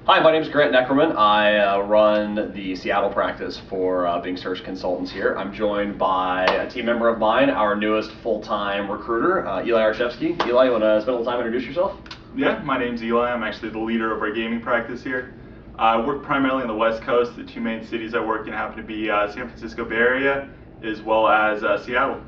Hi, my name is Grant Neckerman. I run the Seattle practice for BINC Search Consultants here. I'm joined by a team member of mine, our newest full-time recruiter, Eli Arzhevskiy. Eli, you want to spend a little time and introduce yourself? Yeah, my name's Eli. I'm actually the leader of our gaming practice here. I work primarily on the West Coast. The two main cities I work in happen to be San Francisco Bay Area as well as Seattle.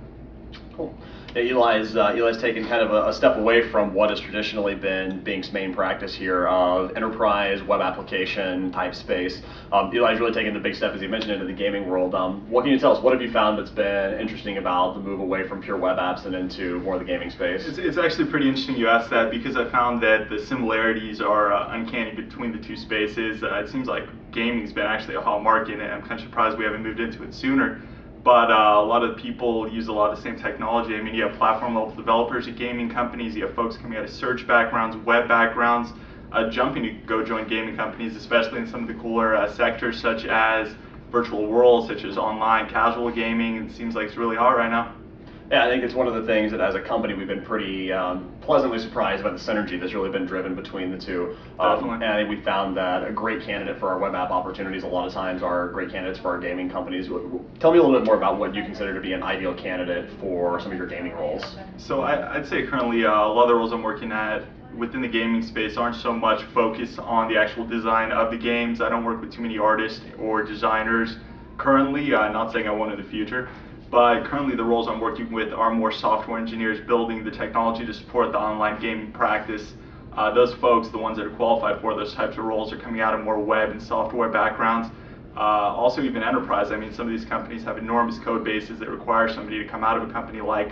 Cool. Yeah, Eli's taken kind of a step away from what has traditionally been BINC's main practice here of enterprise web application type space. Eli's really taken the big step, as you mentioned, into the gaming world. What can you tell us? What have you found that's been interesting about the move away from pure web apps and into more of the gaming space? It's actually pretty interesting you asked that, because I found that the similarities are uncanny between the two spaces. It seems like gaming's been actually a hot market, and I'm kind of surprised we haven't moved into it sooner. But a lot of people use a lot of the same technology. I mean, you have platform level developers at gaming companies, you have folks coming out of search backgrounds, web backgrounds, jumping to go join gaming companies, especially in some of the cooler sectors such as virtual worlds, such as online casual gaming. It seems like it's really hot right now. Yeah, I think it's one of the things that as a company we've been pretty pleasantly surprised about the synergy that's really been driven between the two. Definitely. And I think we found that a great candidate for our web app opportunities a lot of times are great candidates for our gaming companies. Tell me a little bit more about what you consider to be an ideal candidate for some of your gaming roles. So I'd say currently a lot of the roles I'm working at within the gaming space aren't so much focused on the actual design of the games. I don't work with too many artists or designers currently, not saying I won't in the future. But currently the roles I'm working with are more software engineers building the technology to support the online gaming practice. Those folks, the ones that are qualified for those types of roles, are coming out of more web and software backgrounds. Also even enterprise. I mean, some of these companies have enormous code bases that require somebody to come out of a company like,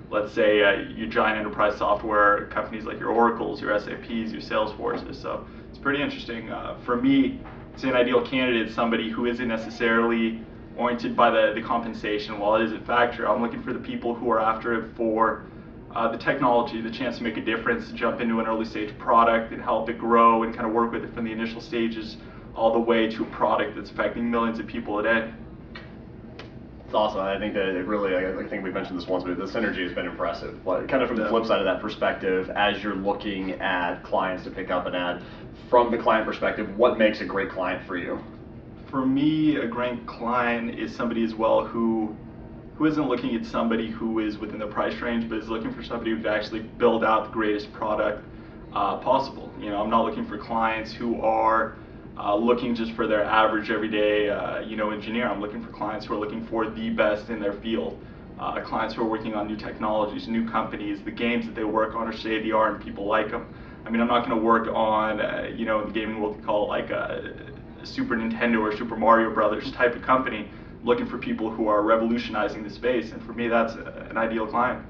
let's say, your giant enterprise software companies like your Oracles, your SAPs, your Salesforces. So it's pretty interesting. For me, it's an ideal candidate, somebody who isn't necessarily oriented by the compensation. While it is a factor, I'm looking for the people who are after it for the technology, the chance to make a difference, to jump into an early stage product and help it grow and kind of work with it from the initial stages all the way to a product that's affecting millions of people a day. It's awesome. I think that it really, I think we mentioned this once, but the synergy has been impressive. But kind of from the flip side of that perspective, as you're looking at clients to pick up an ad, from the client perspective, what makes a great client for you? For me, a great client is somebody as well who isn't looking at somebody who is within the price range, but is looking for somebody who can actually build out the greatest product possible. You know, I'm not looking for clients who are looking just for their average everyday engineer. I'm looking for clients who are looking for the best in their field. Clients who are working on new technologies, new companies, the games that they work on are state of the art and people like them. I mean, I'm not going to work on, in the gaming world, we call it like a Super Nintendo or Super Mario Brothers type of company, looking for people who are revolutionizing the space, and for me that's an ideal client.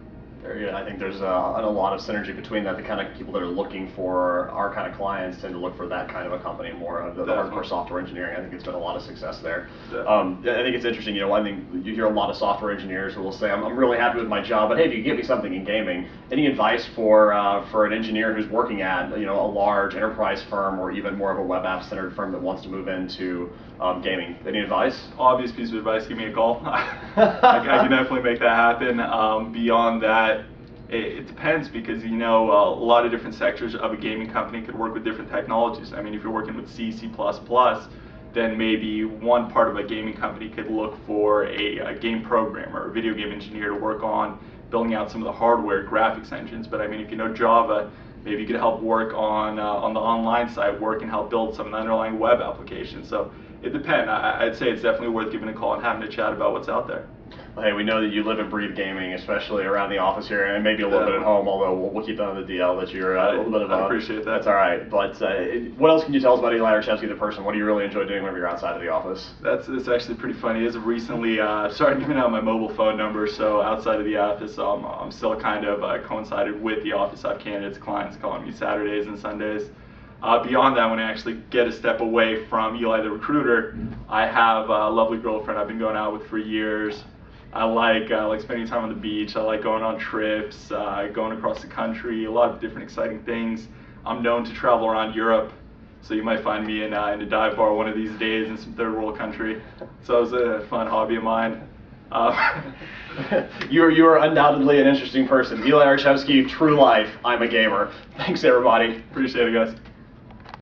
Very good. I think there's a lot of synergy between that. The kind of people that are looking for our kind of clients tend to look for that kind of a company, more of the hardcore software engineering. I think it's been a lot of success there. I think it's interesting, I think you hear a lot of software engineers who will say, I'm really happy with my job, but hey, if you give me something in gaming, any advice for an engineer who's working at a large enterprise firm or even more of a web app centered firm that wants to move into gaming? Any advice? Obvious piece of advice, give me a call. I can definitely make that happen. Beyond that, it depends, because a lot of different sectors of a gaming company could work with different technologies. I mean, if you're working with C, C++, then maybe one part of a gaming company could look for a game programmer or a video game engineer to work on building out some of the hardware graphics engines. But I mean, if you know Java, maybe you could help work on the online side, work and help build some of the underlying web applications. So it depends. I'd say it's definitely worth giving a call and having a chat about what's out there. Well, hey, we know that you live and breathe gaming, especially around the office here, and maybe a little bit at home, although we'll keep that on the DL that you're a little bit of I appreciate that. That's all right. But what else can you tell us about Eli Arzhevskiy, the person? What do you really enjoy doing whenever you're outside of the office? That's actually pretty funny. As of recently, started giving out my mobile phone number, so outside of the office, I'm still kind of coincided with the office. I have candidates, clients calling me Saturdays and Sundays. Beyond that, when I actually get a step away from Eli the recruiter, I have a lovely girlfriend I've been going out with for years. I like spending time on the beach. I like going on trips, going across the country, a lot of different exciting things. I'm known to travel around Europe, so you might find me in a dive bar one of these days in some third world country. So it was a fun hobby of mine. You are undoubtedly an interesting person. Eli Arzhevskiy, true life, I'm a gamer. Thanks everybody. Appreciate it, guys.